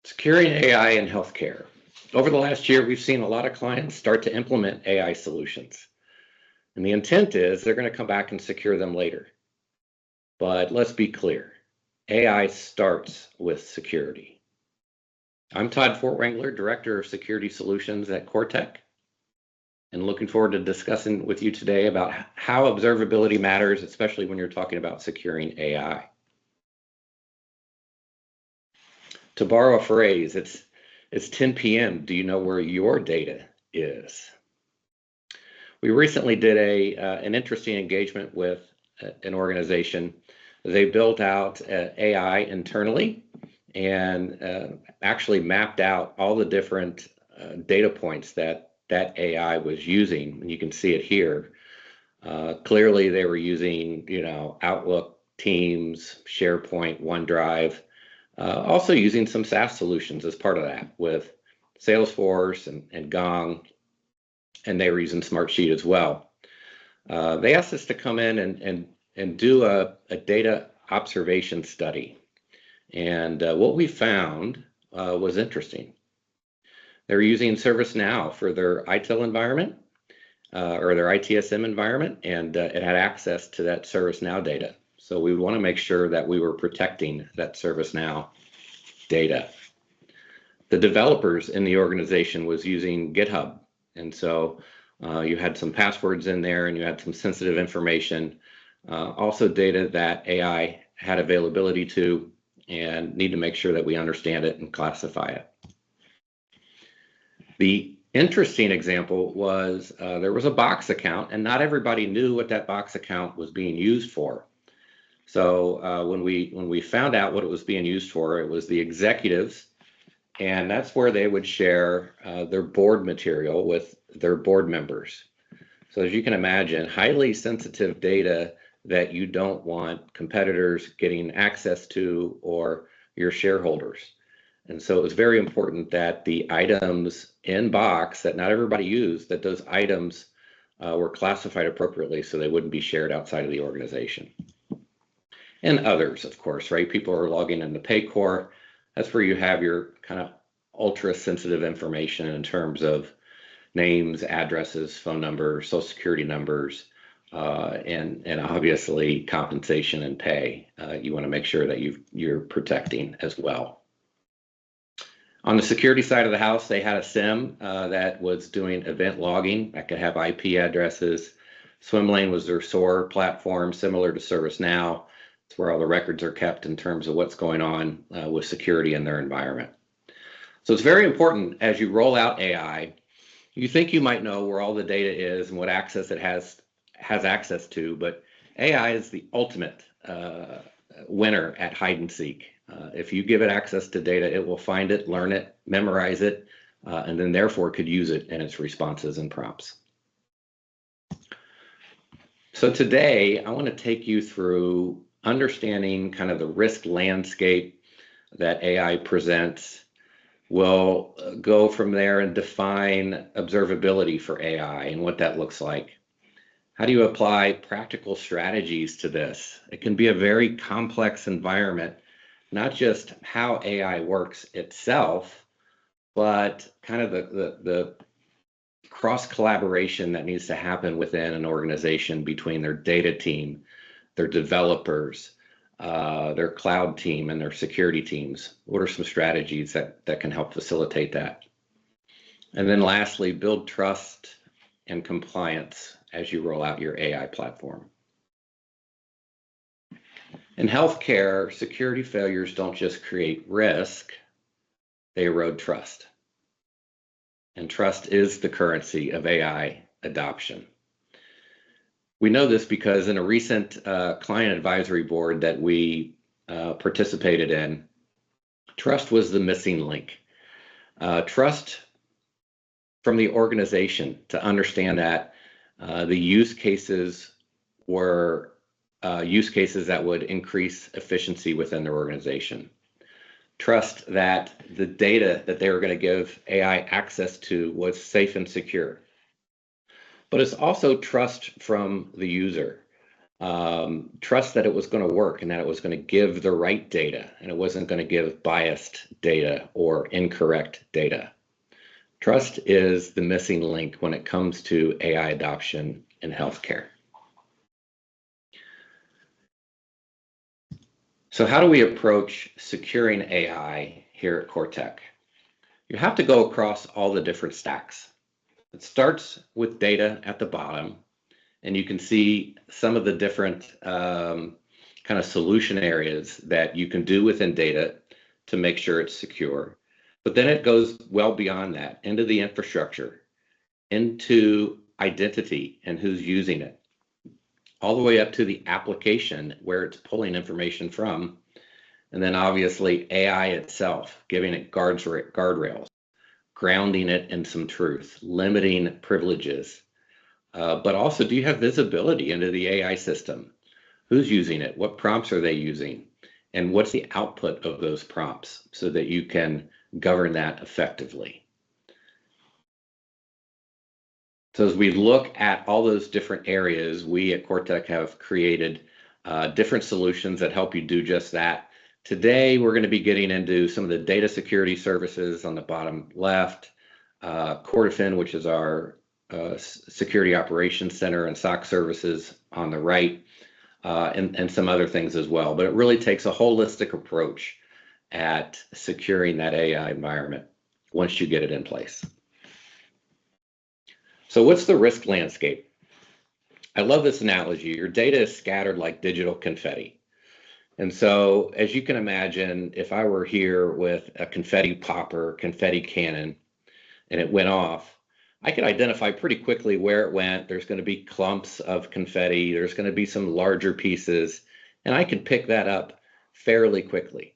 Securing AI in healthcare. Over the last year, we've seen a lot of clients start to implement AI solutions. And the intent is they're going to come back and secure them later. But let's be clear, AI starts with security. I'm Todd Fortwangler, Director of Security Solutions at CoreTech, and looking forward to discussing with you today about how observability matters, especially when you're talking about securing AI. To borrow a phrase, it's 10 p.m. Do you know where your data is? We recently did an interesting engagement with an organization. They built out AI internally and actually mapped out all the different data points that AI was using. And you can see it here. Clearly, they were using, Outlook, Teams, SharePoint, OneDrive. Also using some SaaS solutions as part of that with Salesforce and Gong, and they were using Smartsheet as well. They asked us to come in and do a data observation study. And what we found was interesting. They were using ServiceNow for their ITIL environment or their ITSM environment, and it had access to that ServiceNow data. So we would want to make sure that we were protecting that ServiceNow data. The developers in the organization was using GitHub. And so you had some passwords in there and you had some sensitive information, also data that AI had availability to, and need to make sure that we understand it and classify it. The interesting example was there was a Box account, and not everybody knew what that Box account was being used for. So when we found out what it was being used for, it was the executives, and that's where they would share their board material with their board members. So as you can imagine, highly sensitive data that you don't want competitors getting access to or your shareholders. And so it was very important that the items in Box that not everybody used, that those items were classified appropriately so they wouldn't be shared outside of the organization. And others, of course, right? People are logging into Paycor. That's where you have your kind of ultra sensitive information in terms of names, addresses, phone numbers, social security numbers, and obviously compensation and pay. You want to make sure that you're protecting as well. On the security side of the house, they had a SIEM that was doing event logging that could have IP addresses. Swimlane was their SOAR platform, similar to ServiceNow. It's where all the records are kept in terms of what's going on with security in their environment. So it's very important as you roll out AI, you think you might know where all the data is and what access it has access to, but AI is the ultimate winner at hide and seek. If you give it access to data, it will find it, learn it, memorize it, and then therefore could use it in its responses and prompts. So today, I want to take you through understanding kind of the risk landscape that AI presents. We'll go from there and define observability for AI and what that looks like. How do you apply practical strategies to this? It can be a very complex environment, not just how AI works itself, but kind of the cross collaboration that needs to happen within an organization between their data team, their developers, their cloud team, and their security teams. What are some strategies that can help facilitate that? And then lastly, build trust and compliance as you roll out your AI platform. In healthcare, security failures don't just create risk, they erode trust. And trust is the currency of AI adoption. We know this because in a recent client advisory board that we participated in, trust was the missing link. Trust from the organization to understand that the use cases were use cases that would increase efficiency within their organization. Trust that the data that they were going to give AI access to was safe and secure. But it's also trust from the user. trust that it was going to work and that it was going to give the right data and it wasn't going to give biased data or incorrect data. Trust is the missing link when it comes to AI adoption in healthcare. So how do we approach securing AI here at Cortec? You have to go across all the different stacks. It starts with data at the bottom, and you can see some of the different kind of solution areas that you can do within data to make sure it's secure. But then it goes well beyond that into the infrastructure, into identity and who's using it, all the way up to the application where it's pulling information from. And then obviously AI itself, giving it guardrails, grounding it in some truth, limiting privileges. But also, do you have visibility into the AI system? Who's using it? What prompts are they using? And what's the output of those prompts so that you can govern that effectively? So as we look at all those different areas, we at Cortec have created different solutions that help you do just that. Today, we're going to be getting into some of the data security services on the bottom left, Cortefin, which is our security operations center, and SOC services on the right, and some other things as well. But it really takes a holistic approach at securing that AI environment once you get it in place. So what's the risk landscape? I love this analogy. Your data is scattered like digital confetti. And so, as you can imagine, if I were here with a confetti popper, confetti cannon, and it went off, I could identify pretty quickly where it went. There's going to be clumps of confetti. There's going to be some larger pieces, and I can pick that up fairly quickly.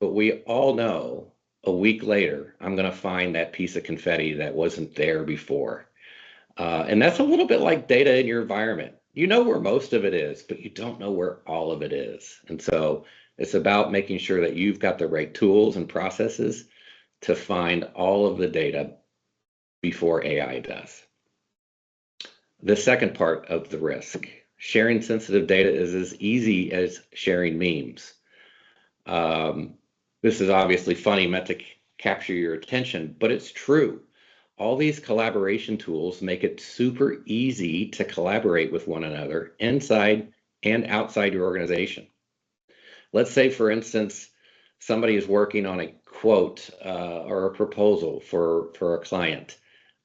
But we all know a week later, I'm going to find that piece of confetti that wasn't there before. And that's a little bit like data in your environment. You know where most of it is, but you don't know where all of it is. And so it's about making sure that you've got the right tools and processes to find all of the data before AI does. The second part of the risk, sharing sensitive data is as easy as sharing memes. This is obviously funny, meant to capture your attention, but it's true. All these collaboration tools make it super easy to collaborate with one another inside and outside your organization. Let's say, for instance, somebody is working on a quote or a proposal for a client,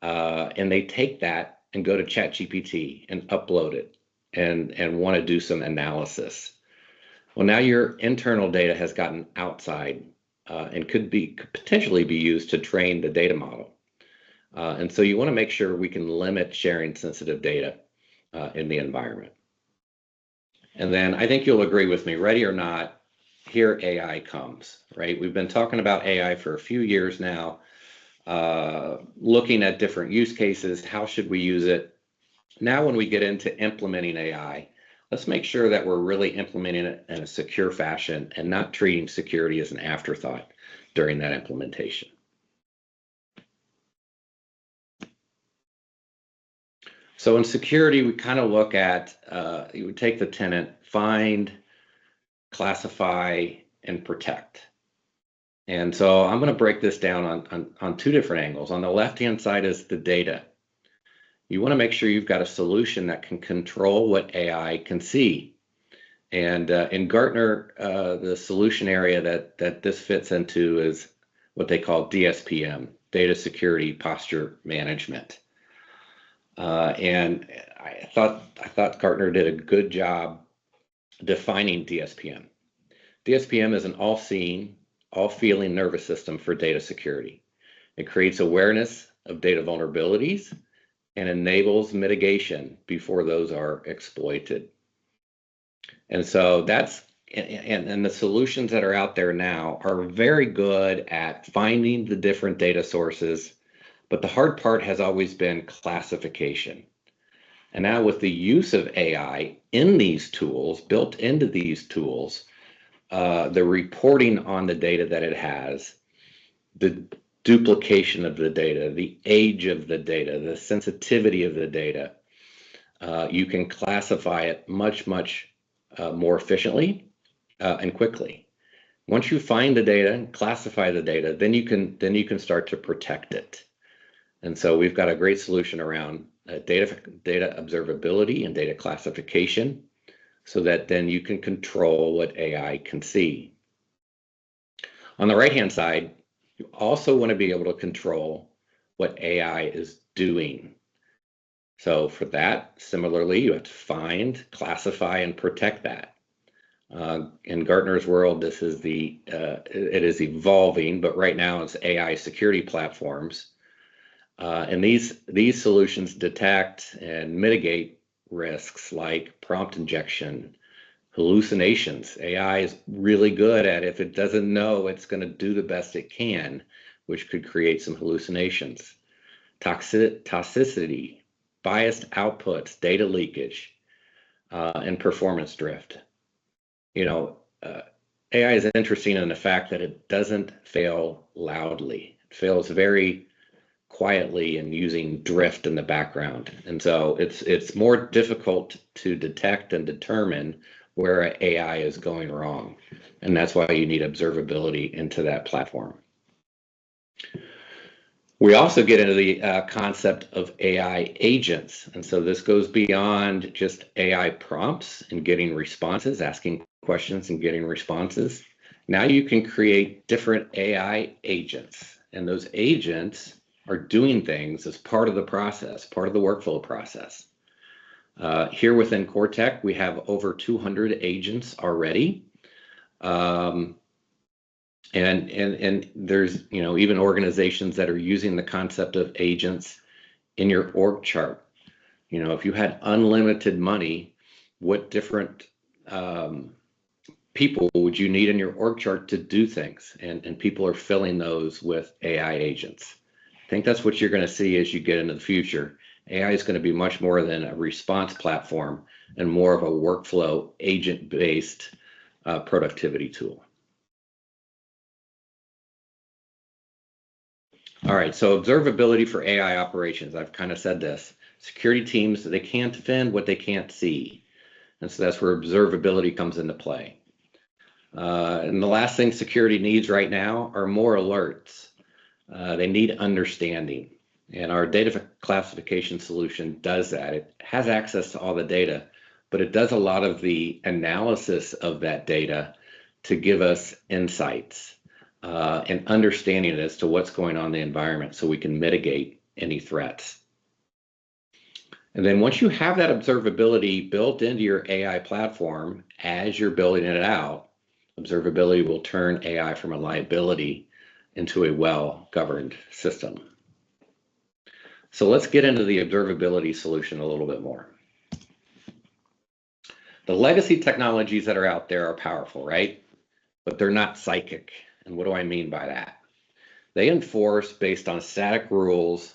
and they take that and go to ChatGPT and upload it and want to do some analysis. Well, now your internal data has gotten outside and could potentially be used to train the data model. And so you want to make sure we can limit sharing sensitive data in the environment. And then I think you'll agree with me, ready or not, here AI comes, right? We've been talking about AI for a few years now, looking at different use cases. How should we use it? Now, when we get into implementing AI, let's make sure that we're really implementing it in a secure fashion and not treating security as an afterthought during that implementation. So in security, we kind of look at, you would take the tenant, find, classify, and protect. And so I'm going to break this down on two different angles. On the left-hand side is the data. You want to make sure you've got a solution that can control what AI can see. And in Gartner, the solution area that this fits into is what they call DSPM, Data Security Posture Management. And I thought Gartner did a good job defining DSPM. DSPM is an all-seeing, all-feeling nervous system for data security. It creates awareness of data vulnerabilities and enables mitigation before those are exploited. And so that's, and the solutions that are out there now are very good at finding the different data sources, but the hard part has always been classification. And now with the use of AI in these tools, built into these tools, the reporting on the data that it has, the duplication of the data, the age of the data, the sensitivity of the data, you can classify it much more efficiently and quickly. Once you find the data and classify the data, then you can start to protect it. And so we've got a great solution around data observability and data classification, so that then you can control what AI can see. On the right-hand side, you also want to be able to control what AI is doing. So for that, similarly, you have to find, classify, and protect that. In Gartner's world, this is it is evolving, but right now it's AI security platforms. And these solutions detect and mitigate risks like prompt injection, hallucinations. AI is really good at, if it doesn't know, it's going to do the best it can, which could create some hallucinations. Toxicity, biased outputs, data leakage, and performance drift. AI is interesting in the fact that it doesn't fail loudly. It fails very quietly and using drift in the background. And so it's more difficult to detect and determine where AI is going wrong. And that's why you need observability into that platform. We also get into the concept of AI agents. And so this goes beyond just AI prompts and getting responses, asking questions and getting responses. Now you can create different AI agents, and those agents are doing things as part of the process, part of the workflow process. Here within CoreTech, we have over 200 agents already. And there's even organizations that are using the concept of agents in your org chart. If you had unlimited money, what different people would you need in your org chart to do things? And people are filling those with AI agents. I think that's what you're going to see as you get into the future. AI is going to be much more than a response platform and more of a workflow agent-based productivity tool. All right, so observability for AI operations. I've kind of said this. Security teams, they can't defend what they can't see. And so that's where observability comes into play. And the last thing security needs right now are more alerts. They need understanding. And our data classification solution does that. It has access to all the data, but it does a lot of the analysis of that data to give us insights and understanding as to what's going on in the environment so we can mitigate any threats. And then once you have that observability built into your AI platform, as you're building it out, observability will turn AI from a liability into a well-governed system. So let's get into the observability solution a little bit more. The legacy technologies that are out there are powerful, right? But they're not psychic. And what do I mean by that? They enforce based on static rules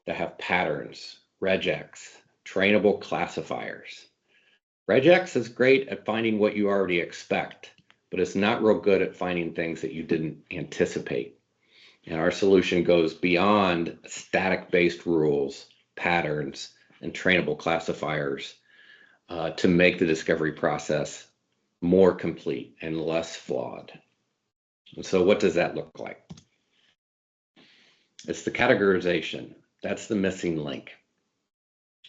that have patterns, regex, trainable classifiers. Regex is great at finding what you already expect, but it's not real good at finding things that you didn't anticipate. And our solution goes beyond static-based rules, patterns, and trainable classifiers to make the discovery process more complete and less flawed. And so what does that look like? It's the categorization. That's the missing link.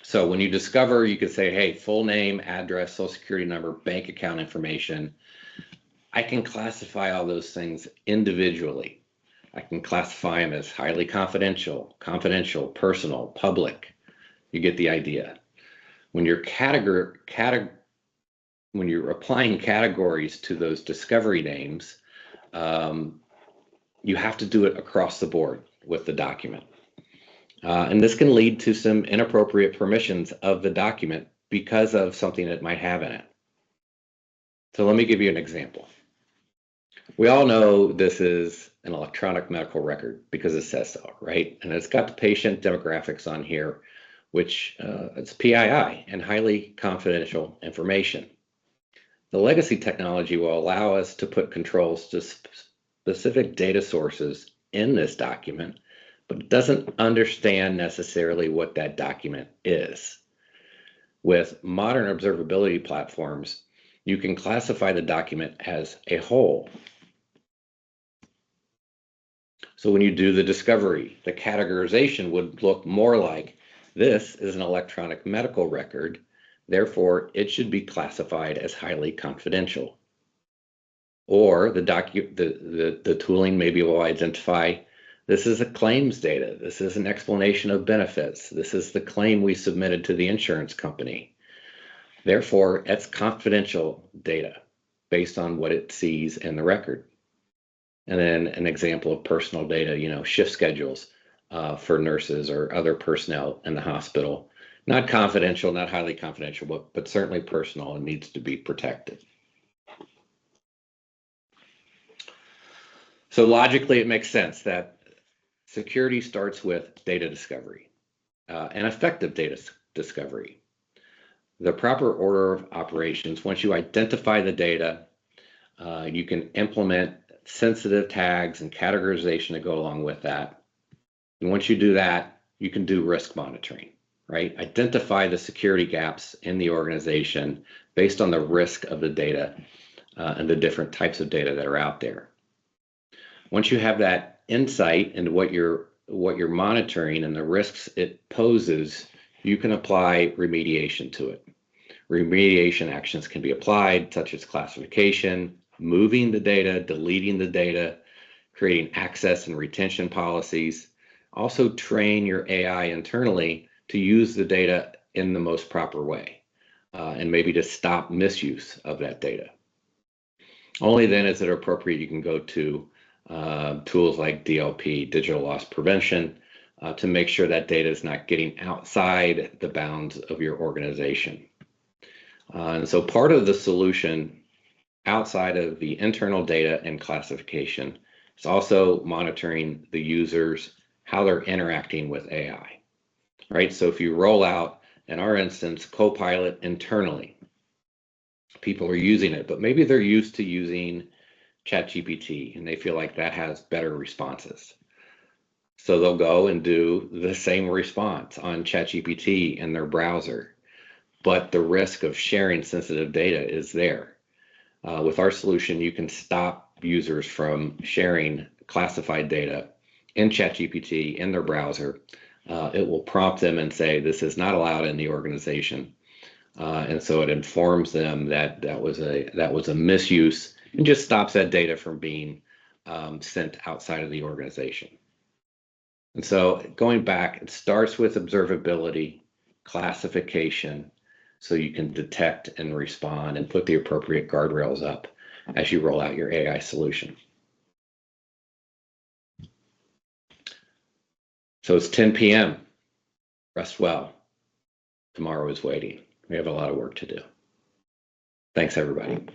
So when you discover, you could say, hey, full name, address, social security number, bank account information. I can classify all those things individually. I can classify them as highly confidential, personal, public. You get the idea. When you're when you're applying categories to those discovery names, you have to do it across the board with the document. And this can lead to some inappropriate permissions of the document because of something it might have in it. So let me give you an example. We all know this is an electronic medical record because it says so, right? And it's got the patient demographics on here, which it's PII and highly confidential information. The legacy technology will allow us to put controls to specific data sources in this document, but it doesn't understand necessarily what that document is. With modern observability platforms, you can classify the document as a whole. So when you do the discovery, the categorization would look more like this is an electronic medical record, therefore it should be classified as highly confidential. Or the tooling maybe will identify this is a claims data, this is an explanation of benefits, this is the claim we submitted to the insurance company. Therefore, it's confidential data based on what it sees in the record. And then an example of personal data, shift schedules for nurses or other personnel in the hospital. Not confidential, not highly confidential, but certainly personal and needs to be protected. So logically, it makes sense that security starts with data discovery and effective data discovery. The proper order of operations, once you identify the data, you can implement sensitive tags and categorization that go along with that. And once you do that, you can do risk monitoring, right? Identify the security gaps in the organization based on the risk of the data and the different types of data that are out there. Once you have that insight into what you're monitoring and the risks it poses, you can apply remediation to it. Remediation actions can be applied, such as classification, moving the data, deleting the data, creating access and retention policies. Also train your AI internally to use the data in the most proper way, and maybe to stop misuse of that data. Only then is it appropriate you can go to tools like DLP, digital loss prevention, to make sure that data is not getting outside the bounds of your organization. And so part of the solution outside of the internal data and classification is also monitoring the users, how they're interacting with AI, right? So if you roll out, in our instance, Copilot internally, people are using it, but maybe they're used to using ChatGPT and they feel like that has better responses. So they'll go and do the same response on ChatGPT in their browser, but the risk of sharing sensitive data is there. With our solution, you can stop users from sharing classified data in ChatGPT in their browser. It will prompt them and say, this is not allowed in the organization. And so it informs them that that was a misuse and just stops that data from being sent outside of the organization. And so going back, it starts with observability, classification, so you can detect and respond and put the appropriate guardrails up as you roll out your AI solution. So it's 10 p.m. Rest well. Tomorrow is waiting. We have a lot of work to do. Thanks, everybody.